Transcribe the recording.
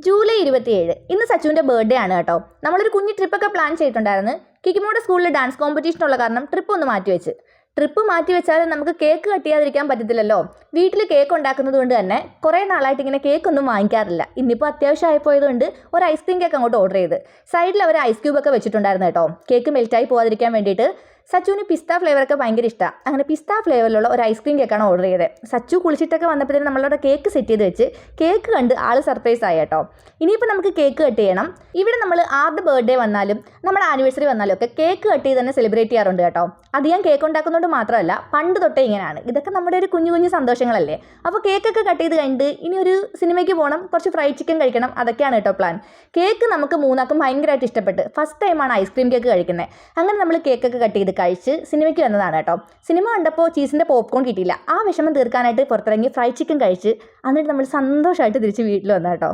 July 27 ഇന്ന് സച്ചുവിൻ്റെ birthday ആണ് കേട്ടോ. നമ്മളൊരു കുഞ്ഞു ട്രിപ്പൊക്കെ പ്ലാൻ ചെയ്തിട്ടുണ്ടായിരുന്നു. കിക്കിമോടെ സ്കൂളിൽ ഡാൻസ് കോമ്പറ്റീഷൻ ഉള്ള കാരണം ട്രിപ്പ് ഒന്ന് മാറ്റിവെച്ച്. ട്രിപ്പ് മാറ്റിവെച്ചാൽ നമുക്ക് കേക്ക് കട്ട് ചെയ്യാതിരിക്കാൻ പറ്റത്തില്ലല്ലോ. വീട്ടിൽ കേക്ക് ഉണ്ടാക്കുന്നത് കൊണ്ട് തന്നെ കുറേ നാളായിട്ട് ഇങ്ങനെ കേക്കൊന്നും വാങ്ങിക്കാറില്ല. ഇന്നിപ്പോൾ അത്യാവശ്യമായി പോയതുകൊണ്ട് ഒരു ഐസ്ക്രീം കേക്ക് അങ്ങോട്ട് ഓർഡർ ചെയ്ത് സൈഡിൽ അവർ ഐസ് ക്യൂബൊക്കെ വെച്ചിട്ടുണ്ടായിരുന്നു കേട്ടോ. കേക്ക് മെൽറ്റായി പോകാതിരിക്കാൻ വേണ്ടിയിട്ട്. സച്ചുവിന് പിസ്ത ഫ്ലേവറൊക്കെ ഭയങ്കര ഇഷ്ടമാണ്. അങ്ങനെ പിസ്ത ഫ്ലേവറിലുള്ള ഒരു ഐസ്ക്രീം കേക്കാണ് ഓർഡർ ചെയ്തത്. സച്ചു കുളിച്ചിട്ടൊക്കെ വന്നപ്പോഴത്തേനും നമ്മളവിടെ കേക്ക് സെറ്റ് ചെയ്ത് വെച്ച് കേക്ക് കണ്ട് ആൾ സർപ്രൈസ് ആയി കേട്ടോ. ഇനിയിപ്പോൾ നമുക്ക് കേക്ക് കട്ട് ചെയ്യണം. ഇവിടെ നമ്മൾ ആരുടെ ബർത്ത്ഡേ വന്നാലും നമ്മുടെ ആനിവേഴ്സറി വന്നാലും ഒക്കെ കേക്ക് കട്ട് ചെയ്ത് തന്നെ സെലിബ്രേറ്റ് ചെയ്യാറുണ്ട് കേട്ടോ. അത് ഞാൻ കേക്ക് ഉണ്ടാക്കുന്നതുകൊണ്ട് മാത്രമല്ല, പണ്ട് തൊട്ടേ ഇങ്ങനെയാണ്. ഇതൊക്കെ നമ്മുടെ ഒരു കുഞ്ഞു കുഞ്ഞു സന്തോഷങ്ങളല്ലേ. അപ്പോൾ കേക്കൊക്കെ കട്ട് ചെയ്ത് കഴിഞ്ഞിട്ട് ഇനി ഒരു സിനിമയ്ക്ക് പോകണം, കുറച്ച് ഫ്രൈഡ് ചിക്കൻ കഴിക്കണം, അതൊക്കെയാണ് കേട്ടോ പ്ലാൻ. കേക്ക് നമുക്ക് മൂന്നാക്കും ഭയങ്കരമായിട്ട് ഇഷ്ടപ്പെട്ട് ഫസ്റ്റ് ടൈമാണ് ഐസ്ക്രീം കേക്ക് കഴിക്കുന്നത്. അങ്ങനെ നമ്മൾ കേക്കൊക്കെ കട്ട് ചെയ്ത് കഴിച്ച് സിനിമയ്ക്ക് വന്നതാണ് കേട്ടോ. സിനിമ കണ്ടപ്പോൾ ചീസിൻ്റെ പോപ്കോൺ കിട്ടിയില്ല. ആ വിഷമം തീർക്കാനായിട്ട് പുറത്തിറങ്ങി ഫ്രൈഡ് ചിക്കൻ കഴിച്ച് എന്നിട്ട് നമ്മൾ സന്തോഷമായിട്ട് തിരിച്ച് വീട്ടിൽ വന്നു കേട്ടോ.